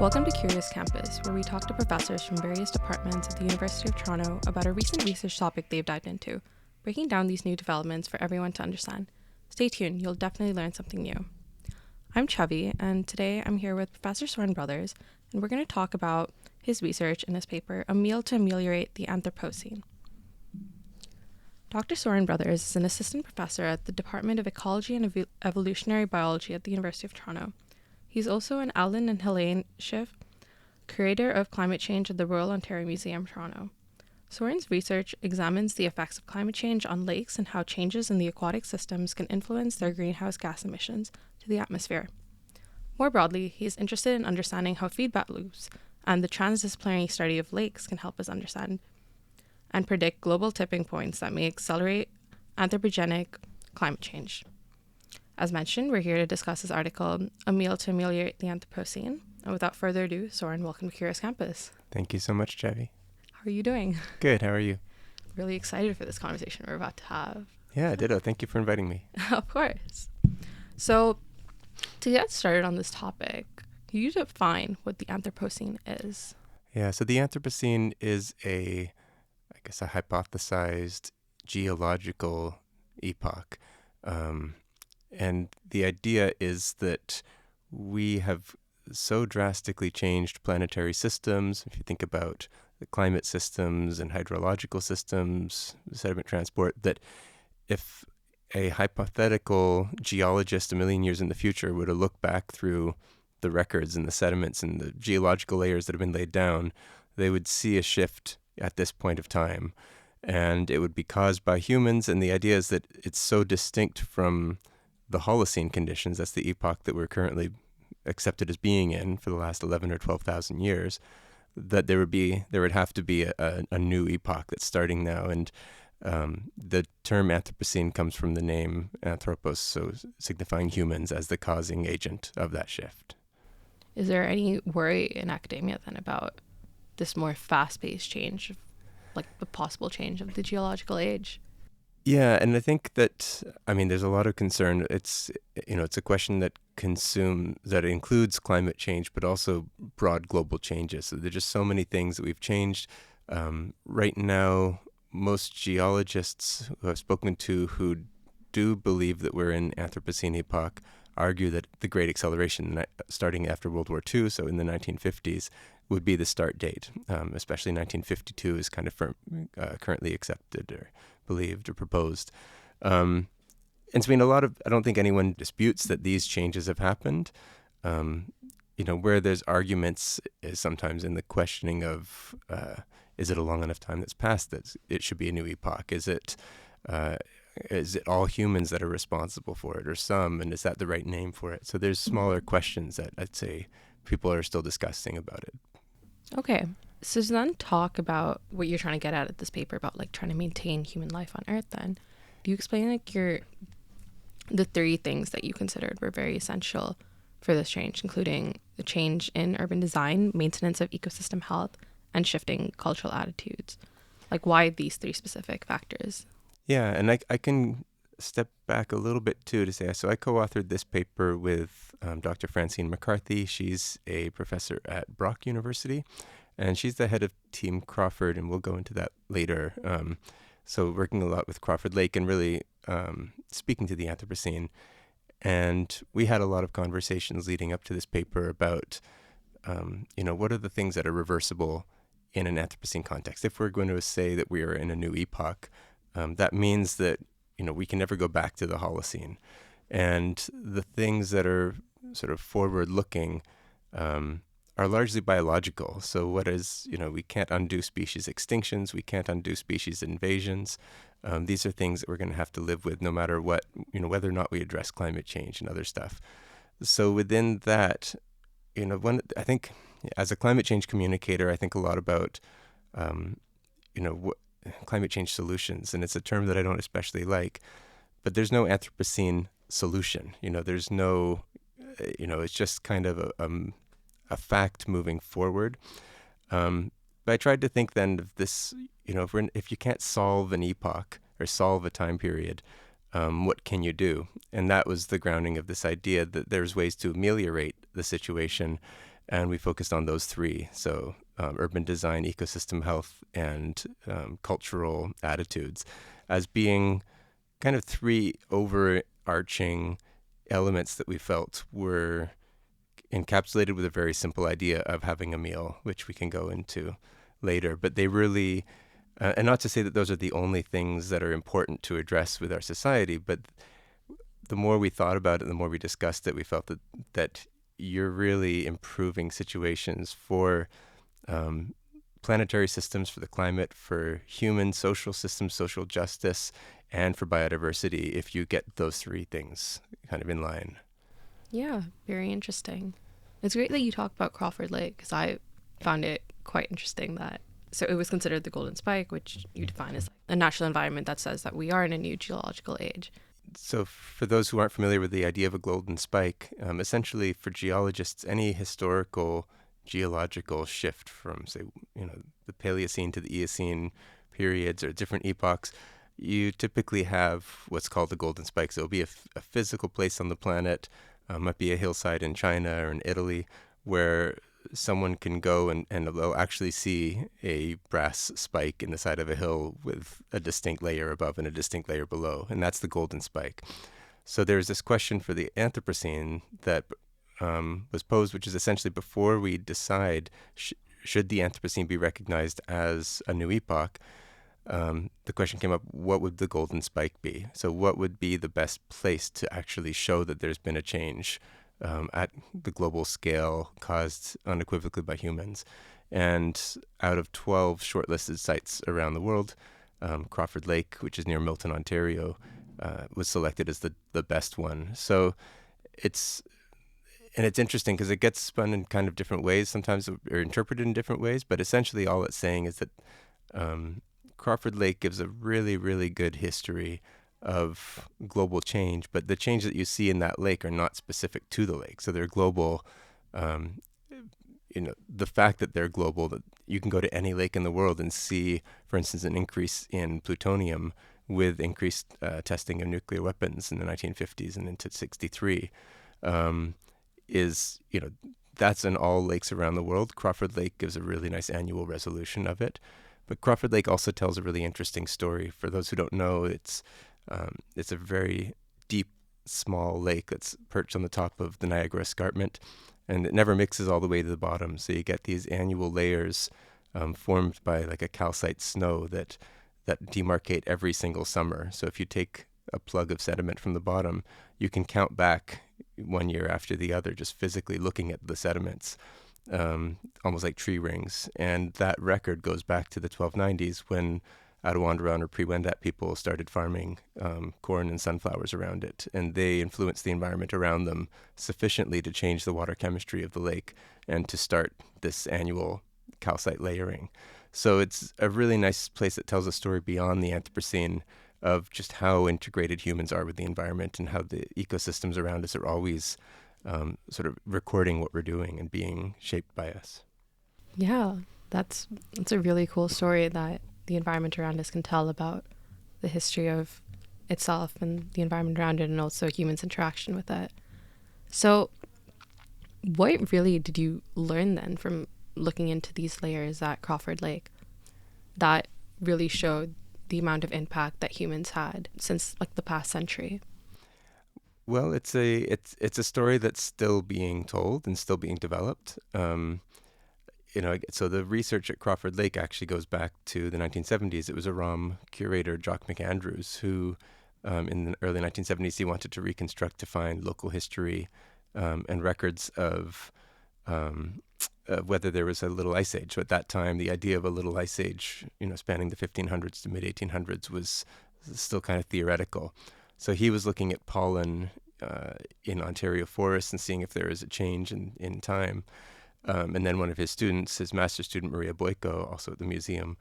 Welcome to Curious Campus, where we talk to professors from various departments at the University of Toronto about a recent research topic they've dived into, breaking down these new developments for everyone to understand. Stay tuned, you'll definitely learn something new. I'm Chubby, and today I'm here with Professor Soren Brothers, and we're going to talk about his research in his paper, A Meal to Ameliorate the Anthropocene. Dr. Soren Brothers is an assistant professor at the Department of Ecology and Evolutionary Biology at the University of Toronto. He's also an Allan and Helaine Shiff, Curator of Climate Change at the Royal Ontario Museum, Toronto. Soren's research examines the effects of climate change on lakes and how changes in the aquatic systems can influence their greenhouse gas emissions to the atmosphere. More broadly, he's interested in understanding how feedback loops and the transdisciplinary study of lakes can help us understand and predict global tipping points that may accelerate anthropogenic climate change. As mentioned, we're here to discuss his article, A Meal to Ameliorate the Anthropocene. And without further ado, Soren, welcome to Curious Campus. Thank you so much, Chevy. How are you doing? Good, how are you? Really excited for this conversation we're about to have. Yeah, ditto. Thank you for inviting me. Of course. So, to get started on this topic, can you define what the Anthropocene is? Yeah, so the Anthropocene is a hypothesized geological epoch. And the idea is that we have so drastically changed planetary systems. If you think about the climate systems and hydrological systems, sediment transport, that if a hypothetical geologist a million years in the future were to look back through the records and the sediments and the geological layers that have been laid down, they would see a shift at this point of time. And it would be caused by humans. And the idea is that it's so distinct from the Holocene conditions, that's the epoch that we're currently accepted as being in for the last 11 or 12,000 years, that there would have to be a new epoch that's starting now. And the term Anthropocene comes from the name Anthropos, so signifying humans as the causing agent of that shift. Is there any worry in academia then about this more fast-paced change, like the possible change of the geological age? Yeah, and I think that, there's a lot of concern. It's a question that includes climate change, but also broad global changes. So there's just so many things that we've changed. Right now, most geologists who I've spoken to who do believe that we're in Anthropocene epoch argue that the Great Acceleration, starting after World War II, so in the 1950s, would be the start date. Especially 1952 is kind of currently accepted or believed or proposed. And so, I don't think anyone disputes that these changes have happened. Where there's arguments is sometimes in the questioning of, is it a long enough time that's passed that it should be a new epoch? Is it all humans that are responsible for it, or some, and is that the right name for it? So there's smaller questions that I'd say people are still discussing about it. Okay. So to then talk about what you're trying to get at this paper about trying to maintain human life on Earth, then do you explain the three things that you considered were very essential for this change, including the change in urban design, maintenance of ecosystem health, and shifting cultural attitudes? Why these three specific factors? Yeah, and I can step back a little bit too to say, so I co-authored this paper with Dr. Francine McCarthy. She's a professor at Brock University, and she's the head of Team Crawford, and we'll go into that later. So working a lot with Crawford Lake and really speaking to the Anthropocene. And we had a lot of conversations leading up to this paper about, what are the things that are reversible in an Anthropocene context? If we're going to say that we are in a new epoch, that means that, we can never go back to the Holocene. And the things that are sort of forward-looking are largely biological. So we can't undo species extinctions, we can't undo species invasions. These are things that we're going to have to live with no matter what, whether or not we address climate change and other stuff. So within that, I think as a climate change communicator, I think a lot about, climate change solutions. And it's a term that I don't especially like, but there's no Anthropocene solution. There's no, it's just kind of a fact moving forward. But I tried to think then of this, if you can't solve an epoch or solve a time period, what can you do? And that was the grounding of this idea that there's ways to ameliorate the situation. and we focused on those three. So urban design, ecosystem health, and cultural attitudes as being kind of three overarching elements that we felt were encapsulated with a very simple idea of having a meal, which we can go into later. But they really, and not to say that those are the only things that are important to address with our society, but the more we thought about it, the more we discussed it, we felt that you're really improving situations for planetary systems, for the climate, for human social systems, social justice, and for biodiversity if you get those three things kind of in line. Yeah, very interesting. It's great that you talk about Crawford Lake because I found it quite interesting that so it was considered the golden spike, which you define as a natural environment that says that we are in a new geological age. So for those who aren't familiar with the idea of a golden spike, essentially for geologists, any historical geological shift from, say, the Paleocene to the Eocene periods or different epochs, you typically have what's called the golden spike. So it'll be a physical place on the planet, might be a hillside in China or in Italy, where someone can go and they'll actually see a brass spike in the side of a hill with a distinct layer above and a distinct layer below, and that's the golden spike. So there's this question for the Anthropocene that was posed, which is essentially before we decide should the Anthropocene be recognized as a new epoch, the question came up, what would the golden spike be? So what would be the best place to actually show that there's been a change at the global scale caused unequivocally by humans? And out of 12 shortlisted sites around the world, Crawford Lake, which is near Milton, Ontario, was selected as the best one. So it's interesting because it gets spun in kind of different ways, sometimes or interpreted in different ways, but essentially all it's saying is that Crawford Lake gives a really, really good history of global change, but the change that you see in that lake are not specific to the lake. So they're global. The fact that they're global, that you can go to any lake in the world and see, for instance, an increase in plutonium with increased testing of nuclear weapons in the 1950s and into 63, that's in all lakes around the world. Crawford Lake gives a really nice annual resolution of it. But Crawford Lake also tells a really interesting story. For those who don't know, it's a very deep, small lake that's perched on the top of the Niagara Escarpment, and it never mixes all the way to the bottom. So you get these annual layers formed by like a calcite snow that demarcate every single summer. So if you take a plug of sediment from the bottom, you can count back one year after the other, just physically looking at the sediments. Almost like tree rings. And that record goes back to the 1290s when Attawandaron or Pre-Wendat people started farming corn and sunflowers around it. And they influenced the environment around them sufficiently to change the water chemistry of the lake and to start this annual calcite layering. So it's a really nice place that tells a story beyond the Anthropocene of just how integrated humans are with the environment and how the ecosystems around us are always sort of recording what we're doing and being shaped by us. Yeah, that's a really cool story that the environment around us can tell about the history of itself and the environment around it and also humans' interaction with it. So what really did you learn then from looking into these layers at Crawford Lake that really showed the amount of impact that humans had since like the past century? Well, it's a story that's still being told and still being developed. So the research at Crawford Lake actually goes back to the 1970s. It was a ROM curator, Jock McAndrews, who in the early 1970s, he wanted to reconstruct, to find local history and records of whether there was a little ice age. So at that time, the idea of a little ice age, spanning the 1500s to mid-1800s was still kind of theoretical. So he was looking at pollen in Ontario forests and seeing if there is a change in time. And then one of his students, his master's student, Maria Boyko, also at the museum,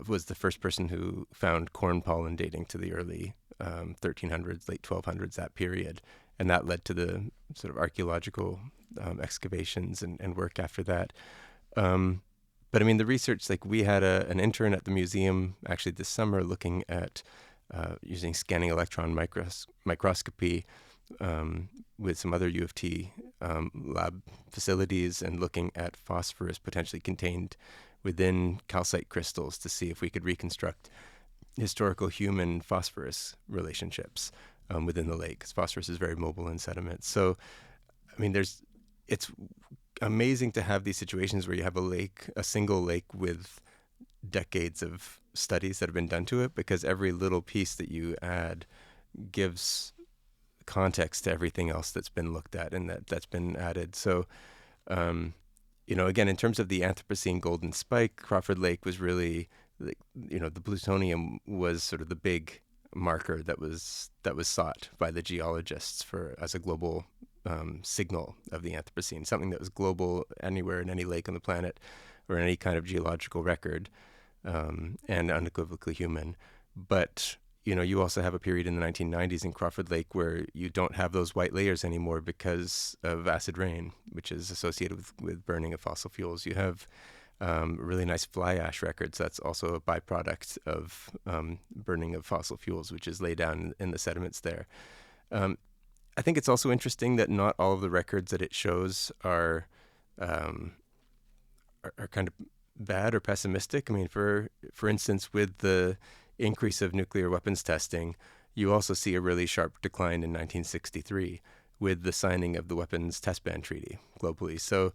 was the first person who found corn pollen dating to the early 1300s, late 1200s, that period. And that led to the sort of archaeological excavations and work after that. But I mean, the research, like we had an intern at the museum actually this summer looking at using scanning electron microscopy with some other U of T lab facilities and looking at phosphorus potentially contained within calcite crystals to see if we could reconstruct historical human phosphorus relationships within the lake, because phosphorus is very mobile in sediment. So, I mean, it's amazing to have these situations where you have a single lake with decades of studies that have been done to it, because every little piece that you add gives context to everything else that's been looked at and that's been added. So, again, in terms of the Anthropocene golden spike, Crawford Lake was really, the plutonium was sort of the big marker that was sought by the geologists as a global signal of the Anthropocene, something that was global anywhere in any lake on the planet or any kind of geological record, and unequivocally human. But you also have a period in the 1990s in Crawford Lake where you don't have those white layers anymore because of acid rain, which is associated with burning of fossil fuels. You have really nice fly ash records. That's also a byproduct of burning of fossil fuels, which is laid down in the sediments there. I think it's also interesting that not all of the records that it shows are kind of bad or pessimistic. I mean, for instance, with the increase of nuclear weapons testing, you also see a really sharp decline in 1963 with the signing of the Weapons Test Ban Treaty globally. So,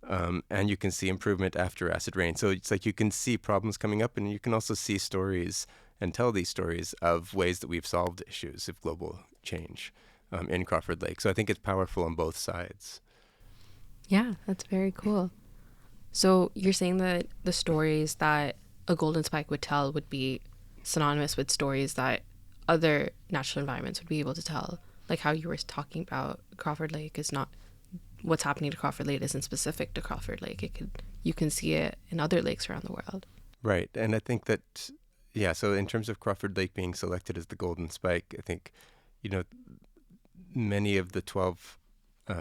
and you can see improvement after acid rain. So it's like you can see problems coming up, and you can also see stories and tell these stories of ways that we've solved issues of global change in Crawford Lake. So I think it's powerful on both sides. Yeah, that's very cool. So you're saying that the stories that a golden spike would tell would be synonymous with stories that other natural environments would be able to tell, like how you were talking about Crawford Lake is not what's happening to Crawford Lake isn't specific to Crawford Lake. You can see it in other lakes around the world. Right, and I think that so in terms of Crawford Lake being selected as the golden spike, I think many of the 12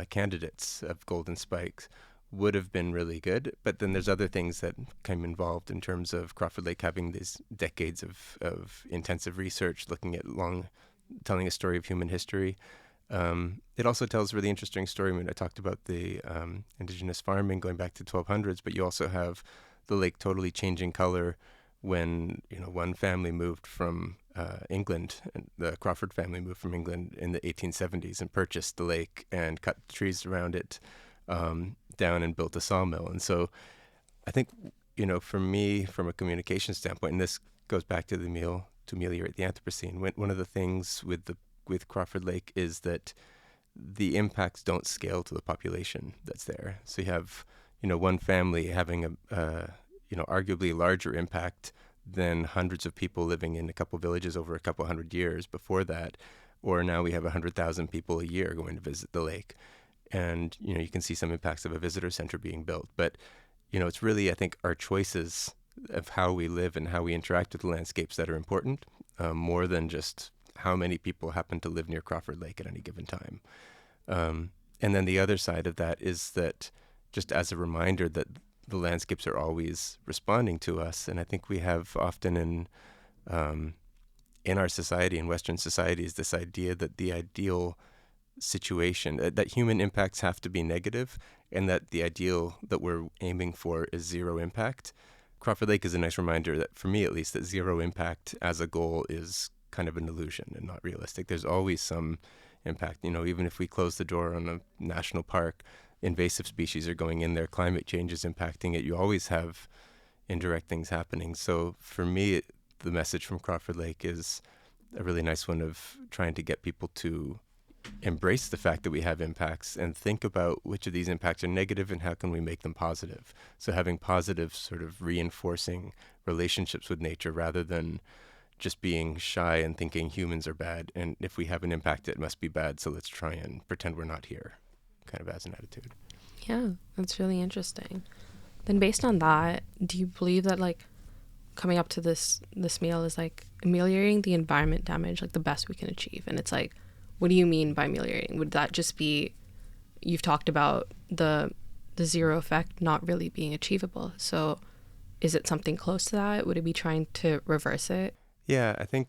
candidates of golden spikes would have been really good, but then there's other things that come involved in terms of Crawford Lake having these decades of intensive research, looking at telling a story of human history. It also tells a really interesting story. I mean, I talked about the indigenous farming going back to 1200s, but you also have the lake totally changing color when one family moved from England, and the Crawford family moved from England in the 1870s and purchased the lake and cut trees around it down and built a sawmill. And so I think, for me, from a communication standpoint, and this goes back to to ameliorate the Anthropocene, one of the things with Crawford Lake is that the impacts don't scale to the population that's there. So you have, one family having a arguably larger impact than hundreds of people living in a couple villages over a couple hundred years before that. Or now we have 100,000 people a year going to visit the lake. And, you can see some impacts of a visitor center being built. But, it's really, I think, our choices of how we live and how we interact with the landscapes that are important, more than just how many people happen to live near Crawford Lake at any given time. And then the other side of that is that just as a reminder that the landscapes are always responding to us. And I think we have often in our society, in Western societies, this idea that the ideal situation, that human impacts have to be negative, and that the ideal that we're aiming for is zero impact. Crawford Lake is a nice reminder that, for me at least, that zero impact as a goal is kind of an illusion and not realistic. There's always some impact. Even if we close the door on a national park, invasive species are going in there, climate change is impacting it. You always have indirect things happening. So for me, the message from Crawford Lake is a really nice one of trying to get people to embrace the fact that we have impacts and think about which of these impacts are negative and how can we make them positive. So having positive sort of reinforcing relationships with nature rather than just being shy and thinking humans are bad, and if we have an impact it must be bad, so let's try and pretend we're not here, kind of as an attitude. Yeah, that's really interesting. Then based on that, do you believe that coming up to this meal is ameliorating the environment damage the best we can achieve? And it's what do you mean by ameliorating? Would that just be, you've talked about the zero effect not really being achievable. So is it something close to that? Would it be trying to reverse it? Yeah, I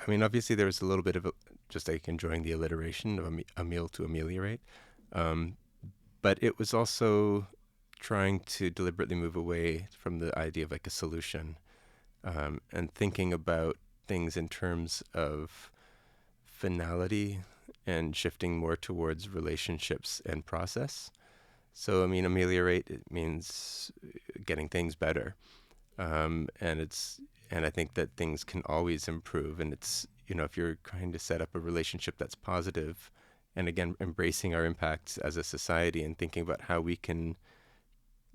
mean, obviously there was a little bit of just like enjoying the alliteration of a meal to ameliorate. Um, but it was also trying to deliberately move away from the idea of like a solution, and thinking about things in terms of finality and shifting more towards relationships and process. So, I mean, ameliorate, it means getting things better. And I think that things can always improve. And it's, if you're trying to set up a relationship that's positive, and again, embracing our impacts as a society and thinking about how we can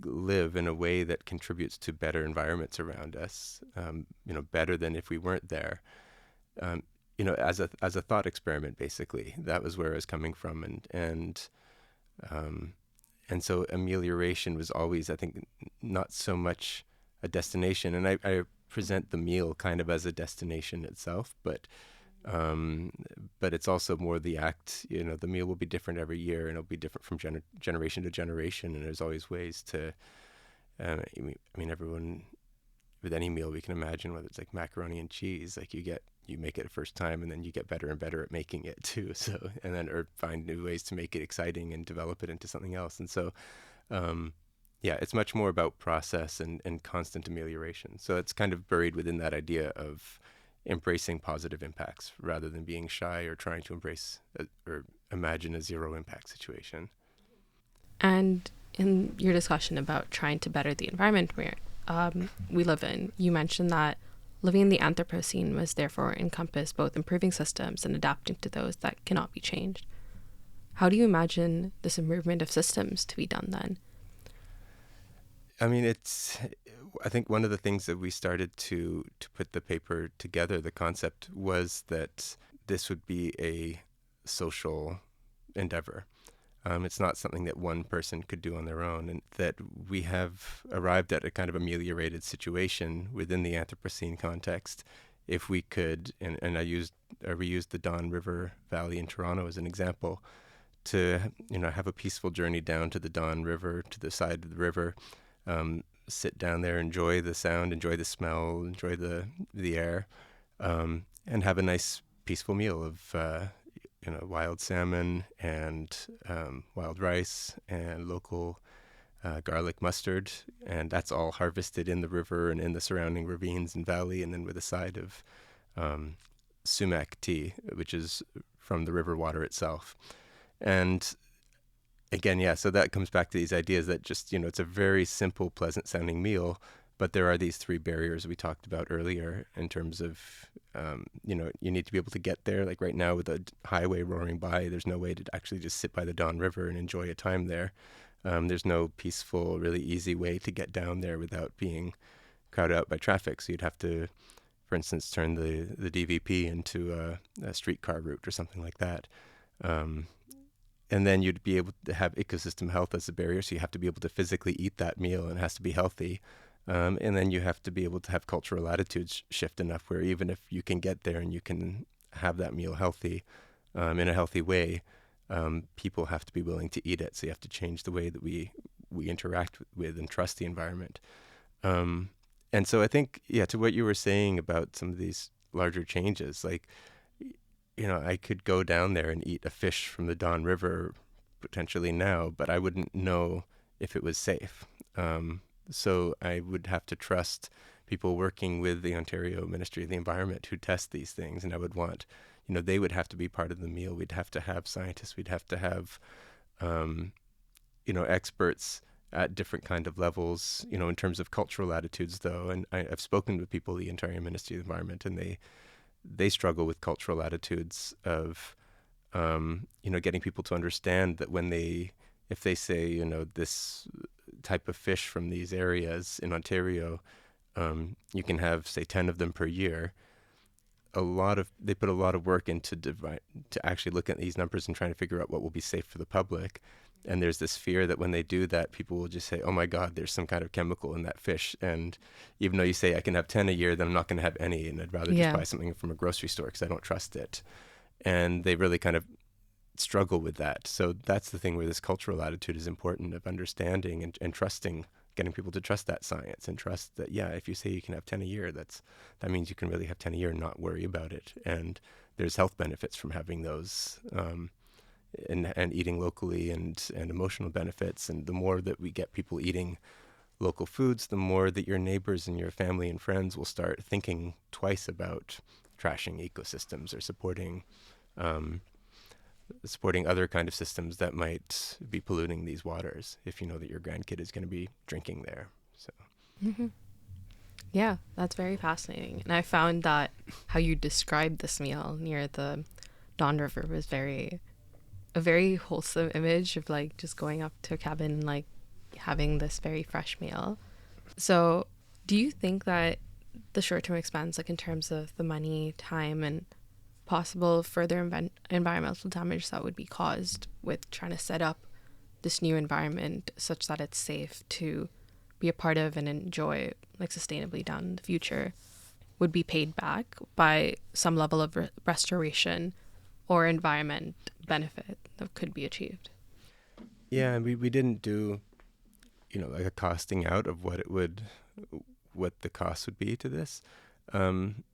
live in a way that contributes to better environments around us, better than if we weren't there. Um, as a thought experiment, basically, that was where I was coming from, um, and so amelioration was always, I think, not so much a destination, and I present the meal kind of as a destination itself, but it's also more the act. The meal will be different every year, and it'll be different from generation to generation, and there's always ways to. Everyone with any meal we can imagine, whether it's like macaroni and cheese, like you make it the first time, and then you get better and better at making it too. So, and then or find new ways to make it exciting and develop it into something else. And so, it's much more about process and constant amelioration. So it's kind of buried within that idea of embracing positive impacts rather than being shy or trying to embrace or imagine a zero impact situation. And in your discussion about trying to better the environment we live in, you mentioned that living in the Anthropocene was therefore encompass both improving systems and adapting to those that cannot be changed. How do you imagine this improvement of systems to be done then? I think one of the things that we started to put the paper together, the concept was that this would be a social endeavor. It's not something that one person could do on their own, and that we have arrived at a kind of ameliorated situation within the Anthropocene context. If we could, and I reused the Don River Valley in Toronto as an example, to have a peaceful journey down to the Don River, to the side of the river, sit down there, enjoy the sound, enjoy the smell, enjoy the air, and have a nice peaceful meal of wild salmon and wild rice and local garlic mustard, and that's all harvested in the river and in the surrounding ravines and valley, and then with a side of sumac tea, which is from the river water itself. And again, so that comes back to these ideas that just, it's a very simple, pleasant sounding meal, but there are these three barriers we talked about earlier in terms of, you need to be able to get there. Like right now with a highway roaring by, there's no way to actually just sit by the Don River and enjoy a time there. There's no peaceful, really easy way to get down there without being crowded out by traffic. So you'd have to, for instance, turn the DVP into a streetcar route or something like that. And then you'd be able to have ecosystem health as a barrier. So you have to be able to physically eat that meal, and it has to be healthy. And then you have to be able to have cultural attitudes shift enough where even if you can get there and you can have that meal healthy, in a healthy way, people have to be willing to eat it. So you have to change the way that we interact with and trust the environment. And so I think, to what you were saying about some of these larger changes, like, I could go down there and eat a fish from the Don River potentially now, but I wouldn't know if it was safe. So I would have to trust people working with the Ontario Ministry of the Environment who test these things, and I would want, they would have to be part of the meal. We'd have to have scientists. We'd have to have, experts at different kind of levels, in terms of cultural attitudes, though. And I've spoken with people at the Ontario Ministry of the Environment, and they struggle with cultural attitudes of, getting people to understand that if they say, this type of fish from these areas in Ontario, you can have, say, 10 of them per year. They put a lot of work into to actually look at these numbers and trying to figure out what will be safe for the public. And there's this fear that when they do that, people will just say, oh my God, there's some kind of chemical in that fish. And even though you say I can have 10 a year, then I'm not going to have any. And I'd rather just buy something from a grocery store because I don't trust it. And they really kind of struggle with that. So that's the thing where this cultural attitude is important, of understanding and trusting, getting people to trust that science and trust that, if you say you can have 10 a year, that means you can really have 10 a year and not worry about it. And there's health benefits from having those, and eating locally, and emotional benefits. And the more that we get people eating local foods, the more that your neighbors and your family and friends will start thinking twice about trashing ecosystems or supporting other kind of systems that might be polluting these waters, if you know that your grandkid is going to be drinking there. So Yeah, that's very fascinating. And I found that how you described this meal near the Don River was a very wholesome image of like just going up to a cabin and like having this very fresh meal. So do you think that the short-term expense, like in terms of the money, time, and possible further environmental damage that would be caused with trying to set up this new environment such that it's safe to be a part of and enjoy like sustainably down in the future, would be paid back by some level of restoration or environment benefit that could be achieved? yeah, and we didn't do, like a costing out of what the cost would be to this. And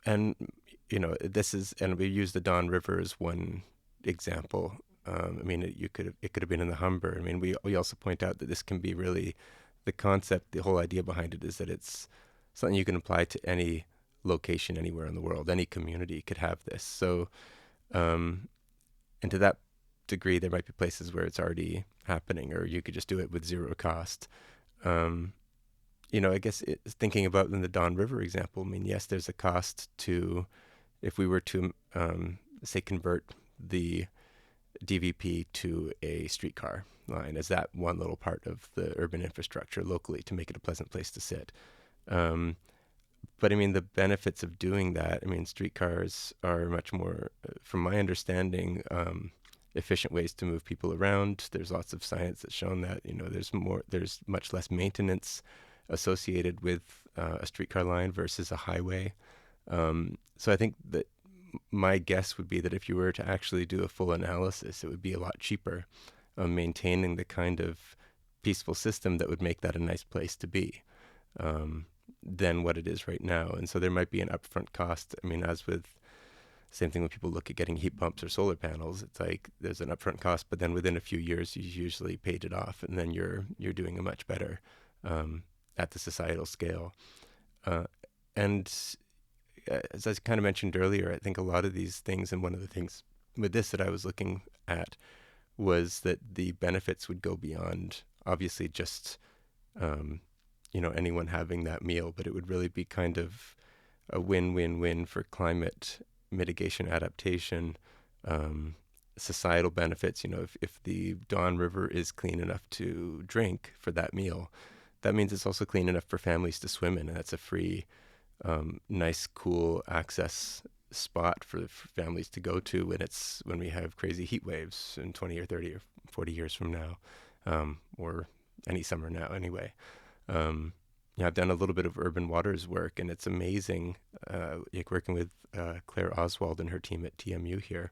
and we use the Don River as one example. It could have been in the Humber. We also point out that this can be really the concept. The whole idea behind it is that it's something you can apply to any location anywhere in the world. Any community could have this. So, and to that degree, there might be places where it's already happening, or you could just do it with zero cost. I guess thinking about in the Don River example, yes, there's a cost to, if we were to, say, convert the DVP to a streetcar line as that one little part of the urban infrastructure locally to make it a pleasant place to sit. But the benefits of doing that, streetcars are much more, from my understanding, efficient ways to move people around. There's lots of science that's shown that, there's much less maintenance associated with a streetcar line versus a highway. So I think that my guess would be that if you were to actually do a full analysis, it would be a lot cheaper maintaining the kind of peaceful system that would make that a nice place to be than what it is right now. And so there might be an upfront cost. As with same thing when people look at getting heat pumps or solar panels, it's like there's an upfront cost, but then within a few years you usually paid it off, and then you're doing a much better at the societal scale. And as I kind of mentioned earlier, I think a lot of these things, and one of the things with this that I was looking at was that the benefits would go beyond obviously just anyone having that meal, but it would really be kind of a win-win-win for climate mitigation, adaptation, societal benefits. If the Don River is clean enough to drink for that meal, that means it's also clean enough for families to swim in, and that's a free, nice, cool access spot for families to go to when we have crazy heat waves in 20 or 30 or 40 years from now, or any summer now anyway. I've done a little bit of urban waters work, and it's amazing, working with Claire Oswald and her team at TMU here,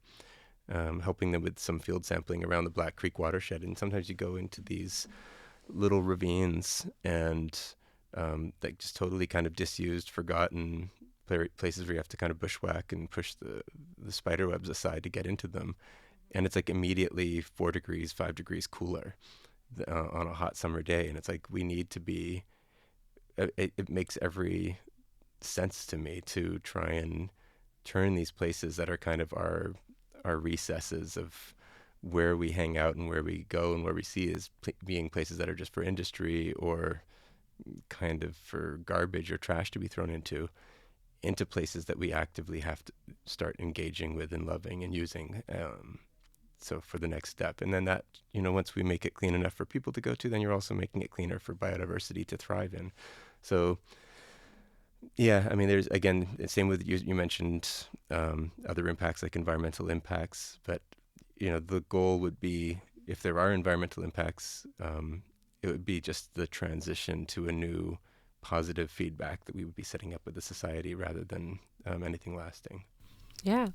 helping them with some field sampling around the Black Creek watershed. And sometimes you go into these little ravines and like just totally kind of disused, forgotten places where you have to kind of bushwhack and push the spider webs aside to get into them. And it's like immediately 4 degrees, 5 degrees cooler on a hot summer day. And it's like we need to be, it makes every sense to me to try and turn these places that are kind of our recesses of where we hang out and where we go and where we see as being places that are just for industry or kind of for garbage or trash to be thrown into places that we actively have to start engaging with and loving and using. So for the next step. And then that, once we make it clean enough for people to go to, then you're also making it cleaner for biodiversity to thrive in. So yeah, there's, again, same with you mentioned other impacts like environmental impacts, but the goal would be, if there are environmental impacts, it would be just the transition to a new positive feedback that we would be setting up with the society rather than anything lasting. Yeah,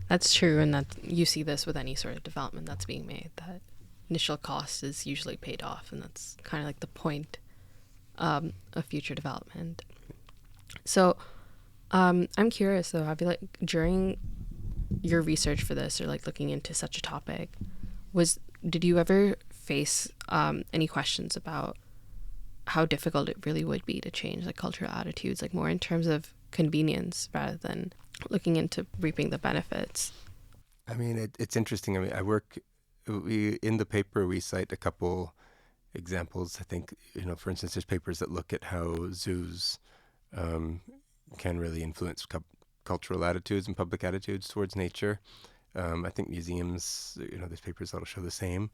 that's true, and that you see this with any sort of development that's being made, that initial cost is usually paid off, and that's kind of like the point of future development. So I'm curious though. I feel like during your research for this, or like looking into such a topic, was did you ever face any questions about how difficult it really would be to change like cultural attitudes, like more in terms of convenience rather than looking into reaping the benefits? I mean, it's interesting. I mean, we in the paper, we cite a couple examples. I think, for instance, there's papers that look at how zoos um, can really influence cultural attitudes and public attitudes towards nature. I think museums, there's papers that'll show the same.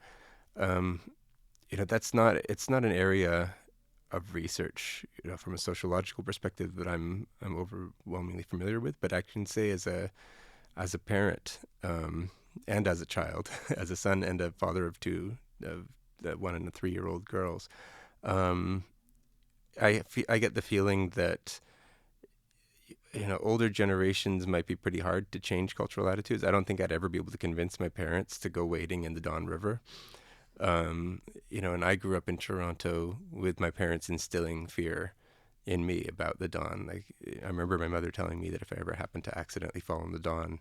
Um, it's not an area of research, from a sociological perspective that I'm overwhelmingly familiar with. But I can say as a parent, and as a child, as a son and a father of two, of 1 and a 3-year-old girls, um, I get the feeling that older generations might be pretty hard to change cultural attitudes. I don't think I'd ever be able to convince my parents to go wading in the Don River. And I grew up in Toronto with my parents instilling fear in me about the Don. Like, I remember my mother telling me that if I ever happened to accidentally fall in the Don,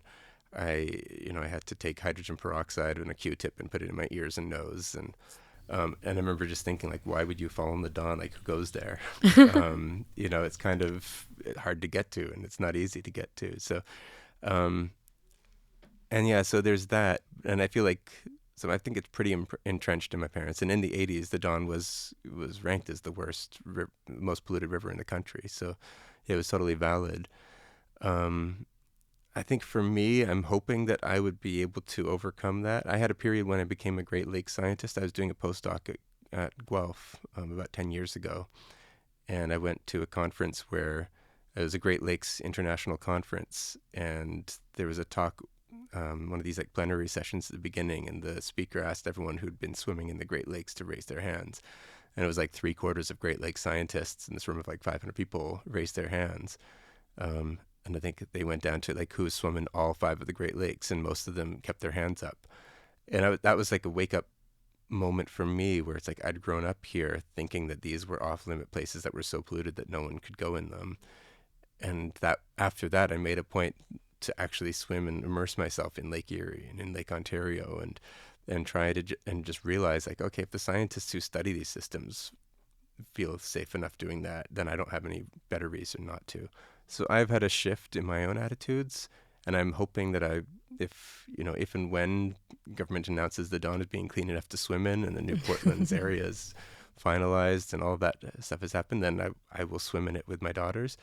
I had to take hydrogen peroxide and a Q-tip and put it in my ears and nose. And I remember just thinking, like, why would you fall in the Don? Like, who goes there? It's kind of hard to get to, and it's not easy to get to. So, and yeah, so there's that. And I feel like, so I think it's pretty entrenched in my parents. And in the 80s, the Don was ranked as the most polluted river in the country. So it was totally valid. I think for me, I'm hoping that I would be able to overcome that. I had a period when I became a Great Lakes scientist. I was doing a postdoc at Guelph about 10 years ago. And I went to a conference where it was a Great Lakes International Conference. And there was a talk, one of these like plenary sessions at the beginning. And the speaker asked everyone who'd been swimming in the Great Lakes to raise their hands. And it was like 3/4 of Great Lakes scientists in this room of like 500 people raised their hands. And I think they went down to like who was swimming all 5 of the Great Lakes, and most of them kept their hands up. And that was like a wake up moment for me, where it's like I'd grown up here thinking that these were off limit places that were so polluted that no one could go in them. And that after that, I made a point to actually swim and immerse myself in Lake Erie and in Lake Ontario, and try to and just realize, like, okay, if the scientists who study these systems feel safe enough doing that, then I don't have any better reason not to. So I've had a shift in my own attitudes, and I'm hoping that if and when government announces the Don is being clean enough to swim in, and the New Portland's area is finalized, and all of that stuff has happened, then I will swim in it with my daughters.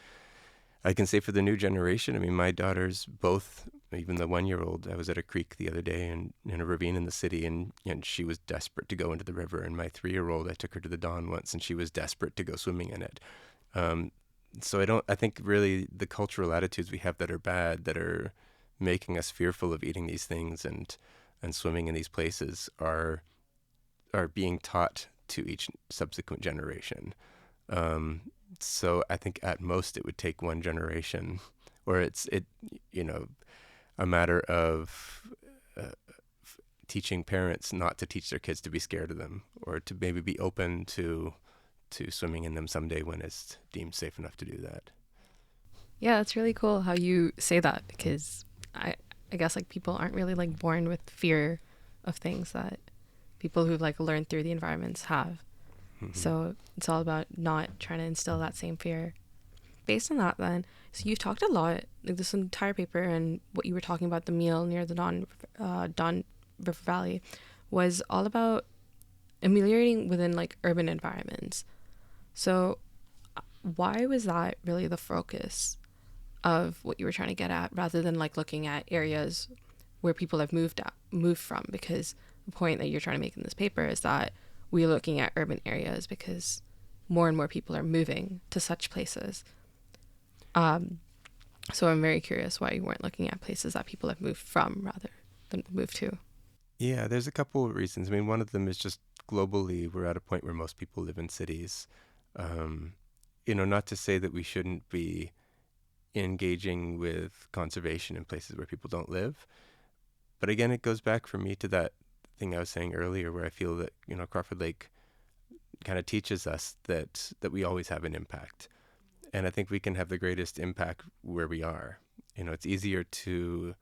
I can say for the new generation, I mean, my daughters both, even the 1-year-old, I was at a creek the other day and in a ravine in the city, and she was desperate to go into the river. And my 3-year-old, I took her to the Don once, and she was desperate to go swimming in it. So I think really the cultural attitudes we have that are bad, that are making us fearful of eating these things and swimming in these places, are being taught to each subsequent generation. So I think at most it would take one generation, or it's a matter of teaching parents not to teach their kids to be scared of them, or to maybe be open to swimming in them someday when it's deemed safe enough to do that. Yeah, it's really cool how you say that, because I guess like people aren't really like born with fear of things that people who've like learned through the environments have. Mm-hmm. So it's all about not trying to instill that same fear. Based on that then, so you've talked a lot, like this entire paper and what you were talking about, the meal near the Don River Valley, was all about ameliorating within like urban environments. So why was that really the focus of what you were trying to get at, rather than like looking at areas where people have moved from? Because the point that you're trying to make in this paper is that we're looking at urban areas because more and more people are moving to such places. So I'm very curious why you weren't looking at places that people have moved from rather than moved to. Yeah, there's a couple of reasons. I mean, one of them is just globally, we're at a point where most people live in cities. Not to say that we shouldn't be engaging with conservation in places where people don't live. But again, it goes back for me to that thing I was saying earlier, where I feel that, Crawford Lake kind of teaches us that we always have an impact. And I think we can have the greatest impact where we are. It's easier to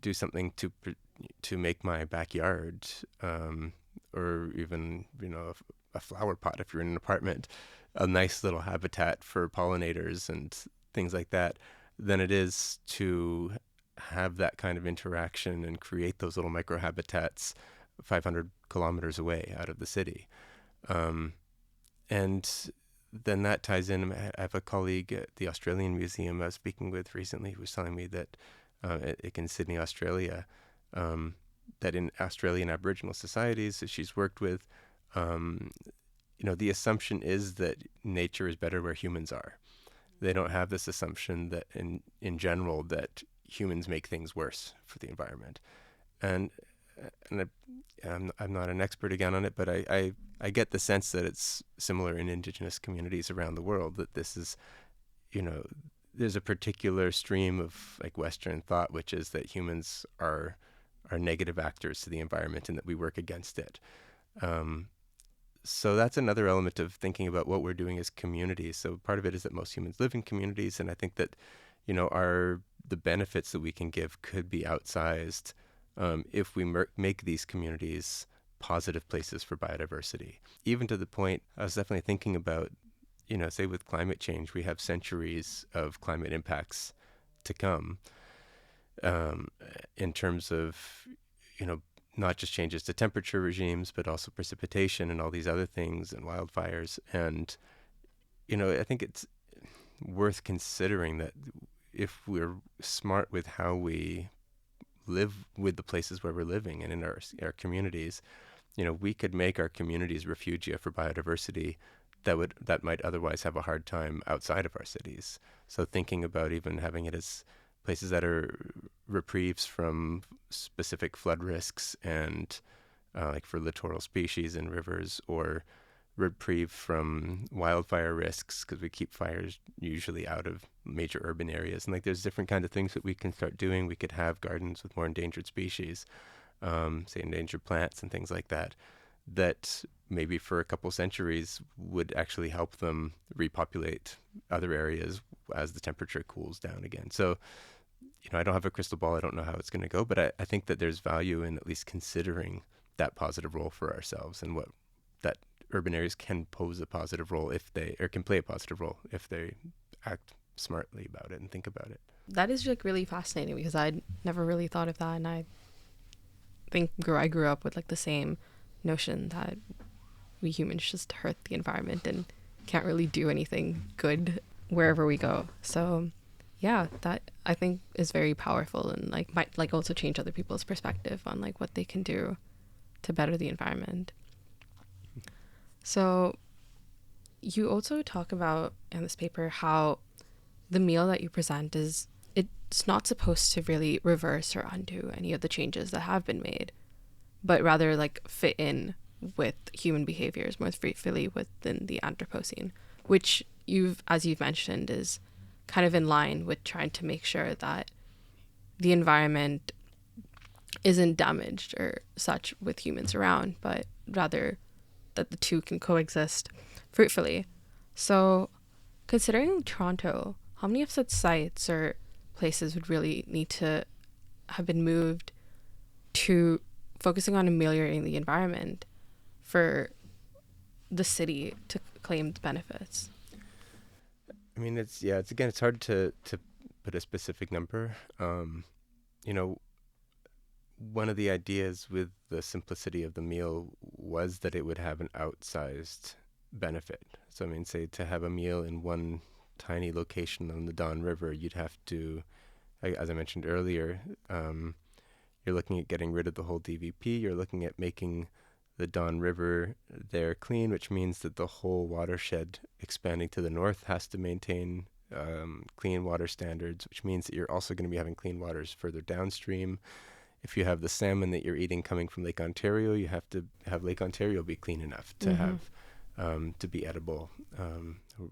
do something to make my backyard, or even a flower pot if you're in an apartment, a nice little habitat for pollinators and things like that, than it is to have that kind of interaction and create those little microhabitats 500 kilometers away out of the city. And then that ties in. I have a colleague at the Australian Museum I was speaking with recently who was telling me that in Sydney, Australia, that in Australian Aboriginal societies that she's worked with, the assumption is that nature is better where humans are. They don't have this assumption that in general that humans make things worse for the environment. And I'm not an expert again on it, but I get the sense that it's similar in Indigenous communities around the world, that this is, there's a particular stream of like Western thought, which is that humans are negative actors to the environment and that we work against it. So that's another element of thinking about what we're doing as communities. So part of it is that most humans live in communities, and I think that, the benefits that we can give could be outsized if we make these communities positive places for biodiversity. Even to the point, I was definitely thinking about, say with climate change, we have centuries of climate impacts to come, in terms of, not just changes to temperature regimes, but also precipitation and all these other things and wildfires. And, I think it's worth considering that if we're smart with how we live with the places where we're living and in our communities, we could make our communities refugia for biodiversity that might otherwise have a hard time outside of our cities. So thinking about even having it as places that are reprieves from specific flood risks and like for littoral species in rivers, or reprieve from wildfire risks because we keep fires usually out of major urban areas. And like there's different kind of things that we can start doing. We could have gardens with more endangered species, say endangered plants and things like that, that maybe for a couple centuries would actually help them repopulate other areas as the temperature cools down again. So, I don't have a crystal ball. I don't know how it's going to go, but I think that there's value in at least considering that positive role for ourselves, and what that urban areas can pose a positive role can play a positive role if they act smartly about it and think about it. That is like really fascinating, because I'd never really thought of that, and I think I grew up with like the same notion that we humans just hurt the environment and can't really do anything good wherever we go. So yeah, that I think is very powerful, and like might like also change other people's perspective on like what they can do to better the environment. So you also talk about in this paper how the meal that you present it's not supposed to really reverse or undo any of the changes that have been made, but rather like fit in with human behaviors more freely within the Anthropocene, which as you've mentioned, is kind of in line with trying to make sure that the environment isn't damaged or such with humans around, but rather that the two can coexist fruitfully. So considering Toronto, how many of such sites or places would really need to have been moved to focusing on ameliorating the environment for the city to claim the benefits? I mean, it's hard to put a specific number. One of the ideas with the simplicity of the meal was that it would have an outsized benefit. So I mean, say to have a meal in one tiny location on the Don River, you'd have to, as I mentioned earlier, you're looking at getting rid of the whole DVP. You're looking at making the Don River there clean, which means that the whole watershed expanding to the north has to maintain clean water standards, which means that you're also going to be having clean waters further downstream. If you have the salmon that you're eating coming from Lake Ontario, you have to have Lake Ontario be clean enough to have to be edible,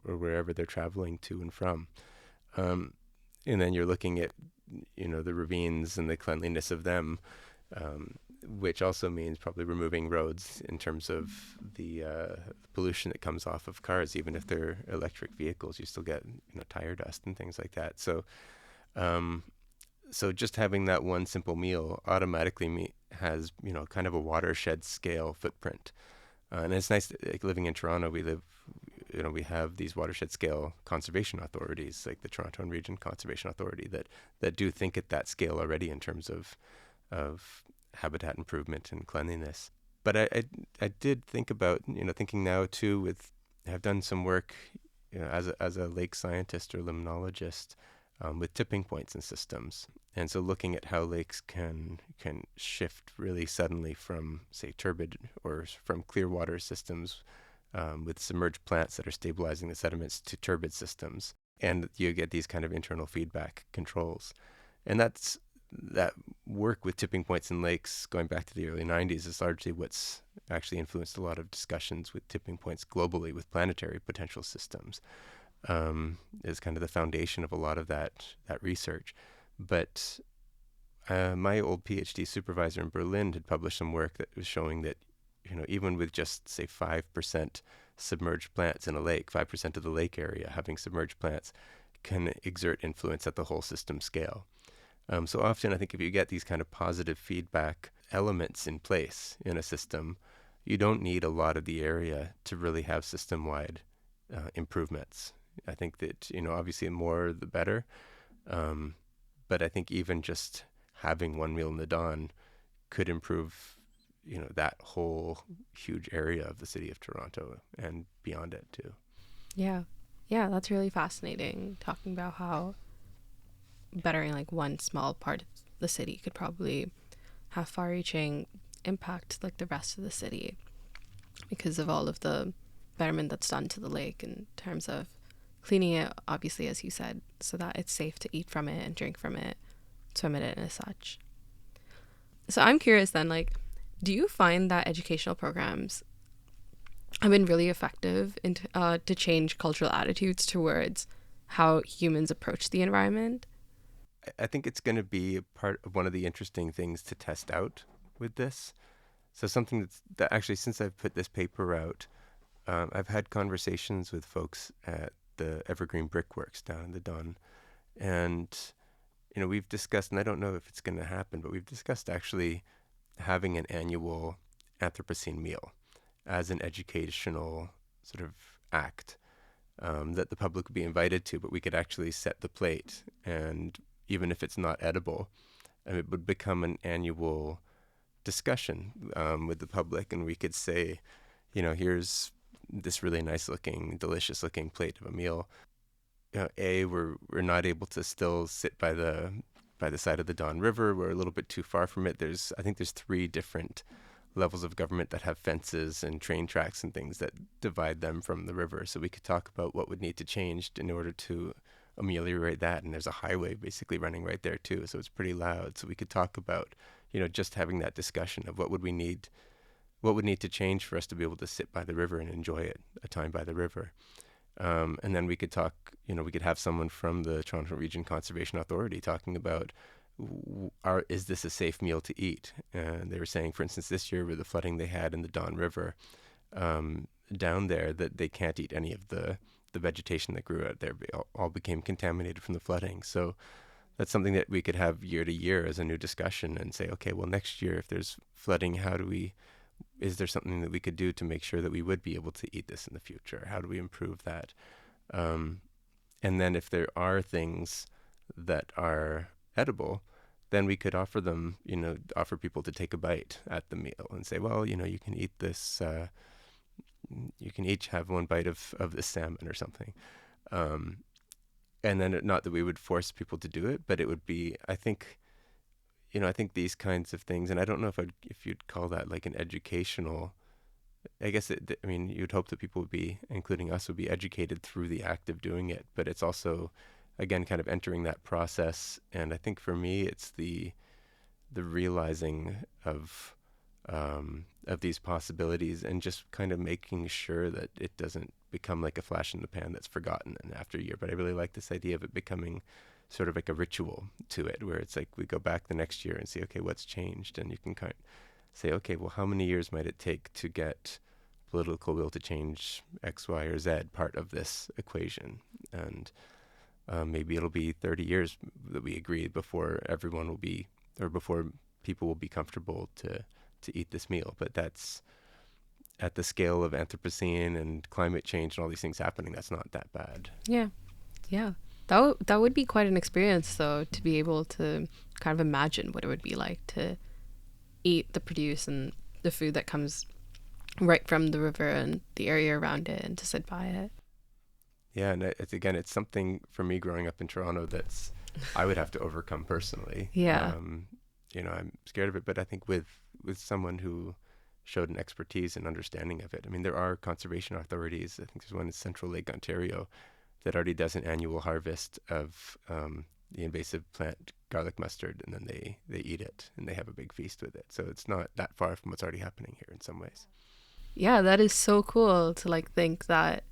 or wherever they're traveling to and from. And then you're looking at, the ravines and the cleanliness of them. which also means probably removing roads in terms of the pollution that comes off of cars. Even if they're electric vehicles, you still get tire dust and things like that. Um, so just having that one simple meal automatically has kind of a watershed scale footprint. And it's nice that, like, living in Toronto, we have these watershed scale conservation authorities, like the Toronto and Region Conservation Authority, that do think at that scale already in terms of habitat improvement and cleanliness. But I did think about, thinking now too, I've done some work, as a lake scientist or limnologist, with tipping points and systems. And so looking at how lakes can shift really suddenly from, say, turbid or from clear water systems, with submerged plants that are stabilizing the sediments, to turbid systems. And you get these kind of internal feedback controls. And that work with tipping points in lakes going back to the early 90s is largely what's actually influenced a lot of discussions with tipping points globally with planetary potential systems. Is kind of the foundation of a lot of that research. But my old PhD supervisor in Berlin had published some work that was showing that, even with just, say, 5% submerged plants in a lake, 5% of the lake area having submerged plants, can exert influence at the whole system scale. So often I think if you get these kind of positive feedback elements in place in a system, you don't need a lot of the area to really have system-wide improvements. I think that, obviously more the better. But I think even just having one meal in the dawn could improve, that whole huge area of the city of Toronto and beyond it too. Yeah. Yeah, that's really fascinating, talking about how bettering like one small part of the city could probably have far-reaching impact like the rest of the city because of all of the betterment that's done to the lake in terms of cleaning it, obviously, as you said, so that it's safe to eat from it and drink from it, swim in it, and as such. So I'm curious then, like, do you find that educational programs have been really effective to change cultural attitudes towards how humans approach the environment? I think it's going to be part of one of the interesting things to test out with this. So something that actually, since I've put this paper out, I've had conversations with folks at the Evergreen Brickworks down in the Don, and we've discussed, and I don't know if it's going to happen, but we've discussed actually having an annual Anthropocene meal as an educational sort of act, that the public would be invited to, but we could actually set the plate, and even if it's not edible, it would become an annual discussion with the public, and we could say, here's this really nice looking, delicious looking plate of a meal. We're not able to still sit by the side of the Don River. We're a little bit too far from it. I think there's 3 different levels of government that have fences and train tracks and things that divide them from the river. So we could talk about what would need to change in order to ameliorate that. And there's a highway basically running right there too, so it's pretty loud. So we could talk about, just having that discussion of what would need to change for us to be able to sit by the river and enjoy it, a time by the river. And then we could talk, we could have someone from the Toronto Region Conservation Authority talking about, is this a safe meal to eat? And they were saying, for instance, this year with the flooding they had in the Don River down there, that they can't eat any of the vegetation that grew out there. All became contaminated from the flooding. So that's something that we could have year to year as a new discussion and say, okay, well, next year, if there's flooding, is there something that we could do to make sure that we would be able to eat this in the future? How do we improve that? And then if there are things that are edible, then we could offer them, offer people to take a bite at the meal and say, well, you can eat this, you can each have one bite of the salmon or something. And then not that we would force people to do it, but it would be, I think these kinds of things, and I don't know if you'd call that like an educational, I guess you'd hope that people would be, including us, would be educated through the act of doing it, but it's also, again, kind of entering that process. And I think for me, it's the realizing of these possibilities and just kind of making sure that it doesn't become like a flash in the pan that's forgotten and after a year. But I really like this idea of it becoming sort of like a ritual to it, where it's like we go back the next year and see, okay, what's changed, and you can say, okay, well, how many years might it take to get political will to change X, Y, or Z part of this equation? And maybe it'll be 30 years that we agree before everyone will be, or before people will be comfortable to eat this meal. But that's at the scale of Anthropocene and climate change and all these things happening, that's not that bad. Yeah. Yeah. That would be quite an experience, though, to be able to kind of imagine what it would be like to eat the produce and the food that comes right from the river and the area around it, and to sit by it. Yeah, and it's something for me growing up in Toronto that's I would have to overcome personally. Yeah. I'm scared of it, but I think with someone who showed an expertise and understanding of it. I mean, there are conservation authorities. I think there's one in Central Lake, Ontario, that already does an annual harvest of the invasive plant garlic mustard, and then they eat it and they have a big feast with it. So it's not that far from what's already happening here in some ways. Yeah, that is so cool to like think that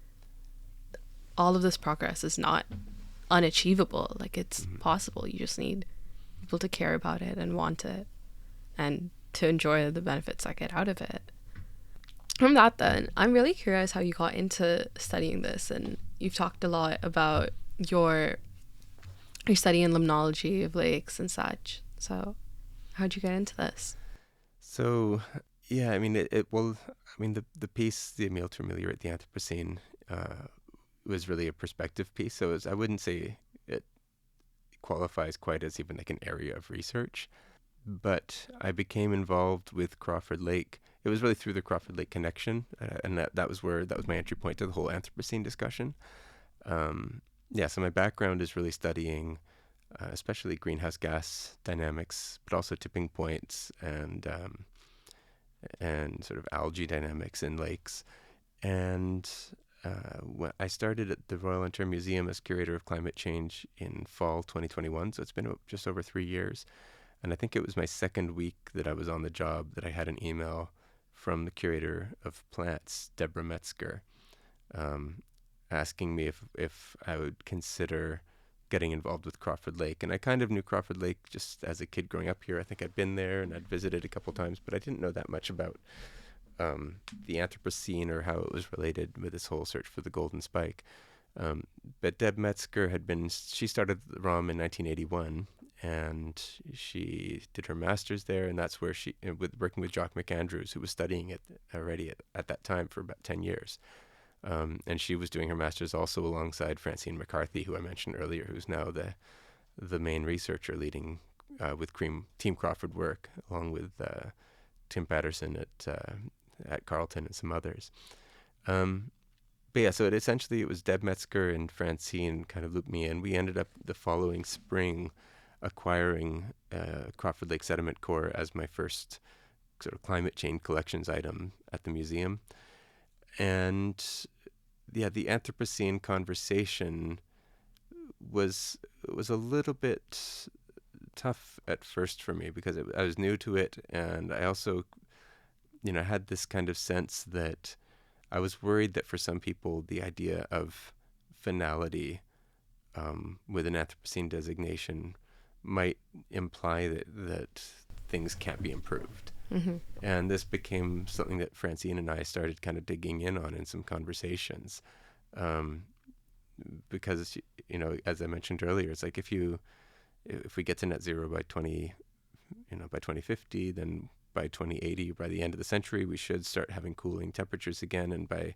all of this progress is not unachievable. Like, it's possible. You just need people to care about it and want it and to enjoy the benefits that get out of it. From that, then, I'm really curious how you got into studying this, and you've talked a lot about your study in limnology of lakes and such. So how'd you get into this? So, yeah, I mean, the piece, the Emile to Ameliorate the Anthropocene, was really a perspective piece. So I wouldn't say it qualifies quite as even like an area of research. But I became involved with Crawford Lake. It was really through the Crawford Lake connection, and that was my entry point to the whole Anthropocene discussion. So my background is really studying, especially greenhouse gas dynamics, but also tipping points and sort of algae dynamics in lakes. And I started at the Royal Ontario Museum as curator of climate change in fall 2021, so it's been just over 3 years. And I think it was my second week that I was on the job that I had an email from the curator of plants, Deborah Metzger, asking me if I would consider getting involved with Crawford Lake. And I kind of knew Crawford Lake just as a kid growing up here. I think I'd been there and I'd visited a couple times, but I didn't know that much about the Anthropocene or how it was related with this whole search for the golden spike. But Deb Metzger she started the ROM in 1981, and she did her master's there, and that's where working with Jock McAndrews, who was studying it already at that time for about 10 years. And she was doing her master's also alongside Francine McCarthy, who I mentioned earlier, who's now the main researcher leading with Team Crawford work, along with Tim Patterson at Carleton and some others. But yeah, so it was Deb Metzger and Francine kind of looped me in. We ended up the following spring acquiring Crawford Lake Sediment Core as my first sort of climate change collections item at the museum. And yeah, the Anthropocene conversation was a little bit tough at first for me because I was new to it, and I also, had this kind of sense that I was worried that for some people the idea of finality with an Anthropocene designation might imply that things can't be improved. Mm-hmm. And this became something that Francine and I started kind of digging in on in some conversations. Because, as I mentioned earlier, it's like if we get to net zero by 2050, then by 2080, by the end of the century, we should start having cooling temperatures again. And by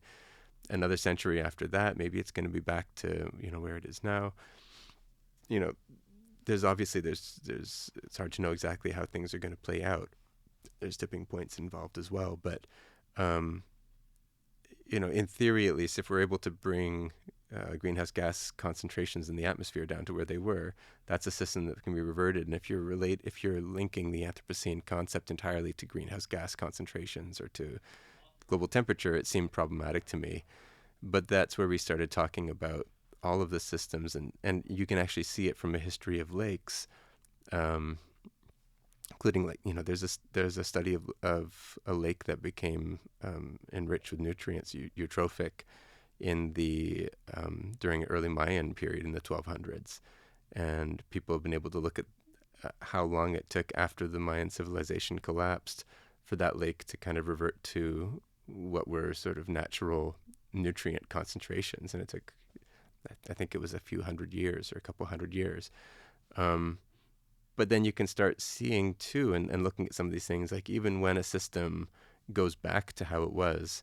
another century after that, maybe it's going to be back to, where it is now. There's it's hard to know exactly how things are going to play out. There's tipping points involved as well. But, in theory, at least, if we're able to bring greenhouse gas concentrations in the atmosphere down to where they were, that's a system that can be reverted. And if you're linking the Anthropocene concept entirely to greenhouse gas concentrations or to global temperature, it seemed problematic to me. But that's where we started talking about all of the systems, and you can actually see it from a history of lakes, including there's a study of a lake that became enriched with nutrients, eutrophic, in the during early Mayan period in the 1200s, and people have been able to look at how long it took after the Mayan civilization collapsed for that lake to kind of revert to what were sort of natural nutrient concentrations. And it took, I think it was a few hundred years or a couple hundred years. But then you can start seeing too, and looking at some of these things, like even when a system goes back to how it was,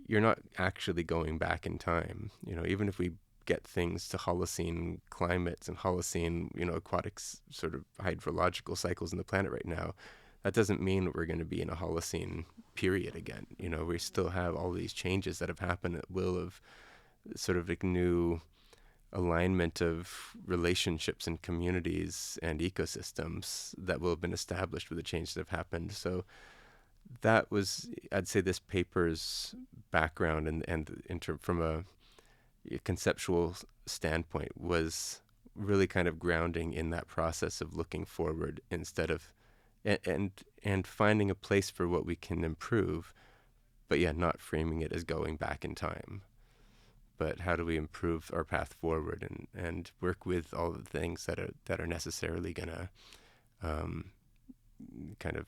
you're not actually going back in time. Even if we get things to Holocene climates and Holocene, aquatic sort of hydrological cycles in the planet right now, that doesn't mean that we're going to be in a Holocene period again. We still have all these changes that have happened at will of sort of like new alignment of relationships and communities and ecosystems that will have been established with the changes that have happened. So that was, I'd say, this paper's background and from a conceptual standpoint was really kind of grounding in that process of looking forward instead of and finding a place for what we can improve, but yeah, not framing it as going back in time. But how do we improve our path forward and work with all the things that are necessarily gonna kind of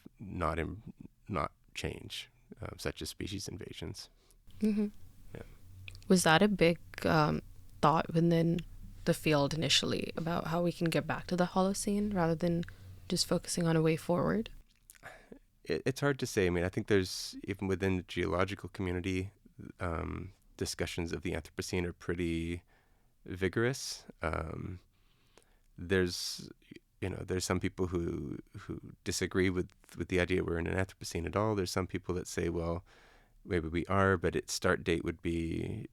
not change, such as species invasions. Mm-hmm. Yeah. Was that a big thought within the field initially about how we can get back to the Holocene rather than just focusing on a way forward? It's hard to say. I mean, I think there's, even within the geological community, discussions of the Anthropocene are pretty vigorous. There's some people who disagree with the idea we're in an Anthropocene at all. There's some people that say, well, maybe we are, but its start date would be,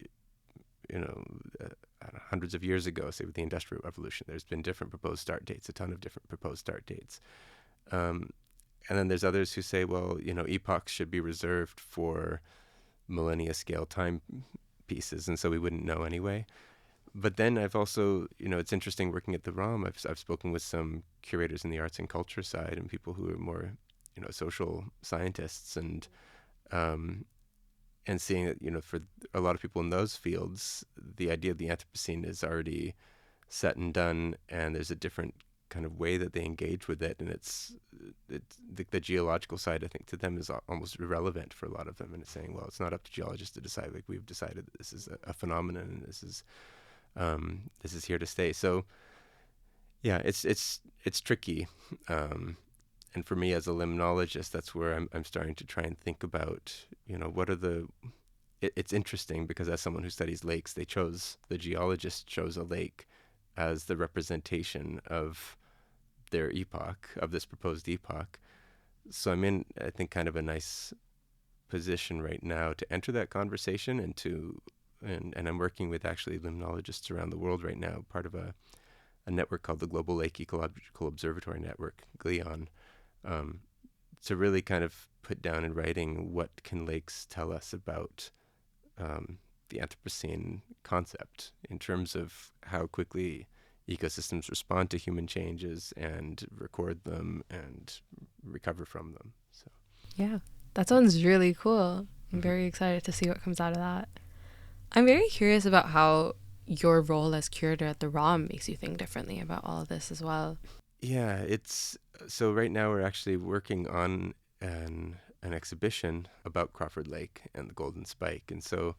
hundreds of years ago, say with the Industrial Revolution. There's been different proposed start dates, a ton of different proposed start dates. And then there's others who say, well, epochs should be reserved for millennia scale time pieces, and so we wouldn't know anyway. But then I've also, it's interesting working at the ROM. I've spoken with some curators in the arts and culture side and people who are more, social scientists, and seeing that, for a lot of people in those fields, the idea of the Anthropocene is already set and done, and there's a different kind of way that they engage with it, and it's the geological side, I think, to them is almost irrelevant for a lot of them, and it's saying, well, it's not up to geologists to decide. Like, we've decided that this is a phenomenon, and this is here to stay. So yeah, it's tricky, and for me as a limnologist, that's where I'm starting to try and think about, what are it's interesting because as someone who studies lakes, the geologist chose a lake as the representation of their epoch, of this proposed epoch. So I'm in, I think, kind of a nice position right now to enter that conversation and I'm working with actually limnologists around the world right now, part of a network called the Global Lake Ecological Observatory Network, GLEON, to really kind of put down in writing what can lakes tell us about the Anthropocene concept in terms of how quickly ecosystems respond to human changes and record them and recover from them. So Yeah, that sounds really cool. I'm very excited to see what comes out of that. I'm very curious about how your role as curator at the ROM makes you think differently about all of this as well. Yeah, so right now we're actually working on an exhibition about Crawford Lake and the Golden Spike, and so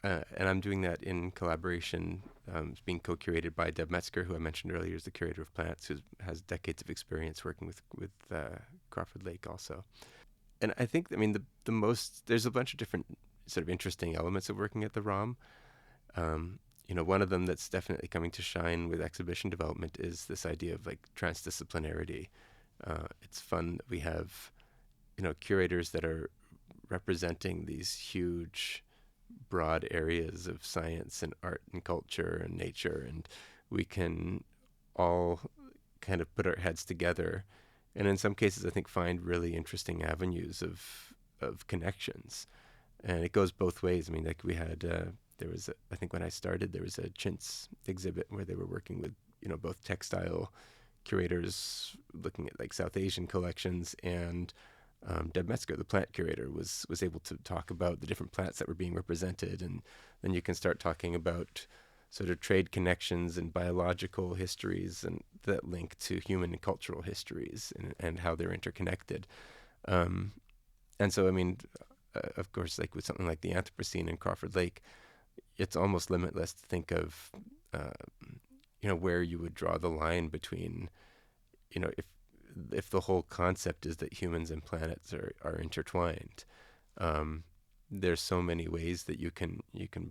and I'm doing that in collaboration. It's being co-curated by Deb Metzger, who I mentioned earlier is the curator of plants, who has decades of experience working with Crawford Lake also. And I think, I mean, there's a bunch of different sort of interesting elements of working at the ROM. One of them that's definitely coming to shine with exhibition development is this idea of like transdisciplinarity. It's fun that we have, curators that are representing these huge, broad areas of science and art and culture and nature, and we can all kind of put our heads together, and in some cases, I think, find really interesting avenues of connections. And it goes both ways. I mean, like we had, there was, I think when I started, there was a chintz exhibit where they were working with, both textile curators looking at like South Asian collections, and Deb Metzger, the plant curator, was able to talk about the different plants that were being represented. And then you can start talking about sort of trade connections and biological histories and that link to human and cultural histories and how they're interconnected. Um, and so, I mean, of course, like with something like the Anthropocene in Crawford Lake, it's almost limitless to think of, uh, where you would draw the line between, if the whole concept is that humans and planets are intertwined. Um, there's so many ways that you can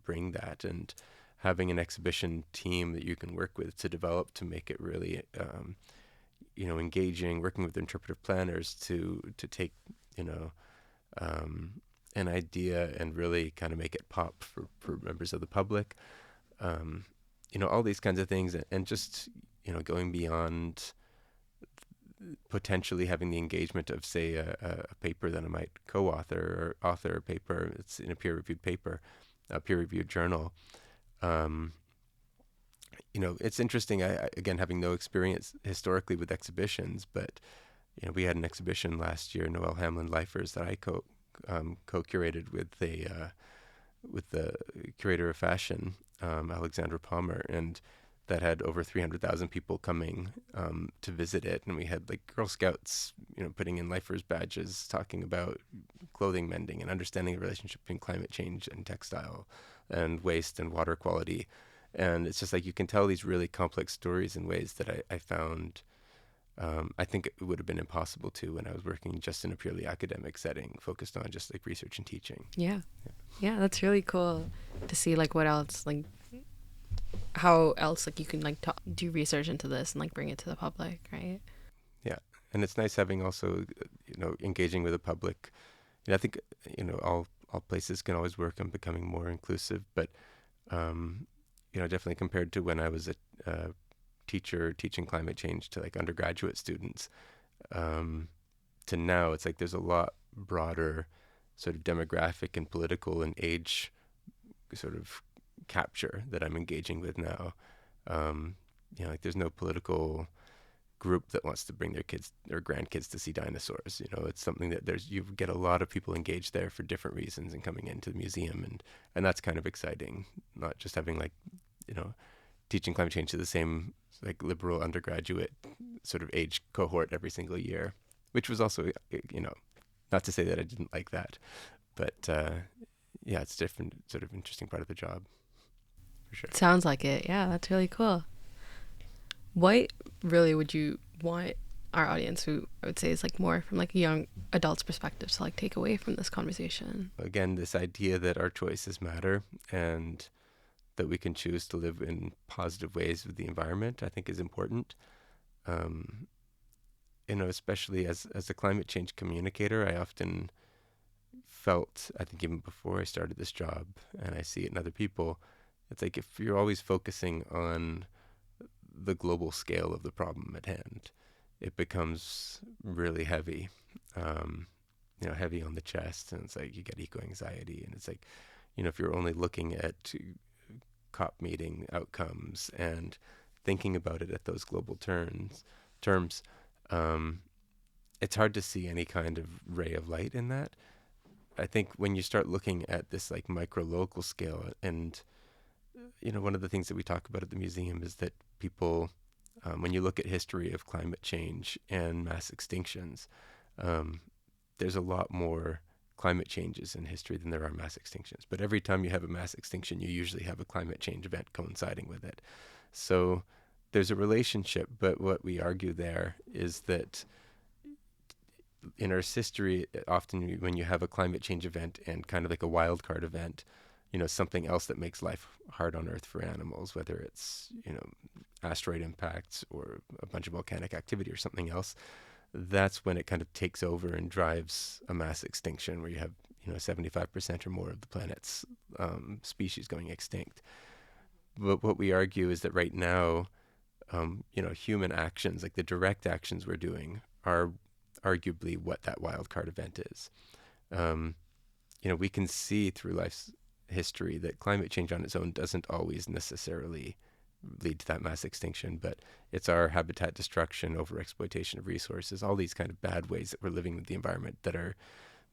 bring that, and having an exhibition team that you can work with to develop to make it really engaging, working with interpretive planners to take you know um, an idea and really kind of make it pop for members of the public. um, all these kinds of things, and just going beyond potentially having the engagement of, say, a paper that I might co-author or author a paper. It's in a peer-reviewed paper, a peer-reviewed journal. Um, it's interesting. Again, having no experience historically with exhibitions, but we had an exhibition last year, Noel Hamlin Lifers, that I co-curated with the curator of fashion, Alexandra Palmer, and that had over 300,000 people coming to visit it. And we had like Girl Scouts, putting in lifers badges, talking about clothing mending and understanding the relationship between climate change and textile and waste and water quality. And it's just like you can tell these really complex stories in ways that I found, I think it would have been impossible to when I was working just in a purely academic setting, focused on just like research and teaching. Yeah. Yeah, that's really cool to see like what else, like how else like you can like do research into this and like bring it to the public, right? Yeah, and it's nice having also, engaging with the public. I think all places can always work on becoming more inclusive, but definitely compared to when I was a teacher teaching climate change to like undergraduate students, to now, it's like there's a lot broader sort of demographic and political and age sort of capture that I'm engaging with now. Like there's no political group that wants to bring their kids or grandkids to see dinosaurs. It's something that you get a lot of people engaged there for different reasons and coming into the museum, and that's kind of exciting. Not just having like, teaching climate change to the same like liberal undergraduate sort of age cohort every single year, which was also, not to say that I didn't like that, but yeah, it's different, sort of interesting part of the job, for sure. Sounds like it. Yeah, that's really cool. What really would you want our audience, who I would say is like more from like a young adult's perspective, to like take away from this conversation? Again, this idea that our choices matter and that we can choose to live in positive ways with the environment, I think is important. Um, especially as a climate change communicator, I often felt, I think even before I started this job, and I see it in other people, it's like if you're always focusing on the global scale of the problem at hand, it becomes really heavy, heavy on the chest, and it's like you get eco-anxiety, and it's like, if you're only looking at COP meeting outcomes and thinking about it at those global terms, it's hard to see any kind of ray of light in that. I think when you start looking at this like micro local scale, and one of the things that we talk about at the museum is that people, when you look at history of climate change and mass extinctions, there's a lot more climate changes in history than there are mass extinctions. But every time you have a mass extinction, you usually have a climate change event coinciding with it. So there's a relationship, but what we argue there is that in Earth's history, often when you have a climate change event and kind of like a wild card event, something else that makes life hard on Earth for animals, whether it's, asteroid impacts or a bunch of volcanic activity or something else, that's when it kind of takes over and drives a mass extinction where you have, 75% or more of the planet's species going extinct. But what we argue is that right now, human actions, like the direct actions we're doing, are arguably what that wild card event is. We can see through life's history that climate change on its own doesn't always necessarily lead to that mass extinction, but it's our habitat destruction, overexploitation of resources, all these kind of bad ways that we're living with the environment that are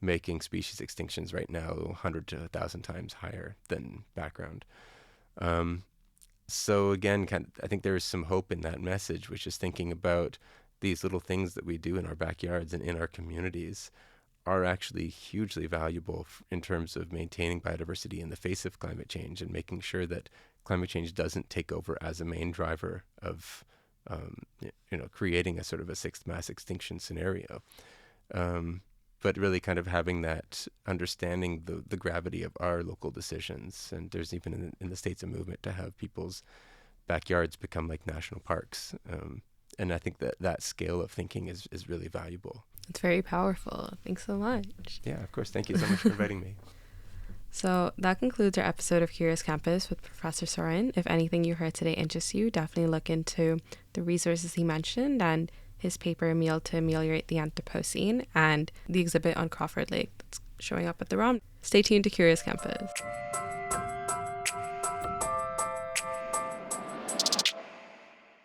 making species extinctions right now 100 to 1,000 times higher than background. So again, I think there is some hope in that message, which is thinking about these little things that we do in our backyards and in our communities are actually hugely valuable in terms of maintaining biodiversity in the face of climate change and making sure that climate change doesn't take over as a main driver of creating a sort of a sixth mass extinction scenario. But really kind of having that understanding the gravity of our local decisions. And there's even in the States a movement to have people's backyards become like national parks. And I think that scale of thinking is really valuable. It's very powerful. Thanks so much. Yeah, of course. Thank you so much for inviting me. So that concludes our episode of Curious Campus with Professor Soren. If anything you heard today interests you, definitely look into the resources he mentioned and his paper, Meal to Ameliorate the Anthropocene, and the exhibit on Crawford Lake that's showing up at the ROM. Stay tuned to Curious Campus.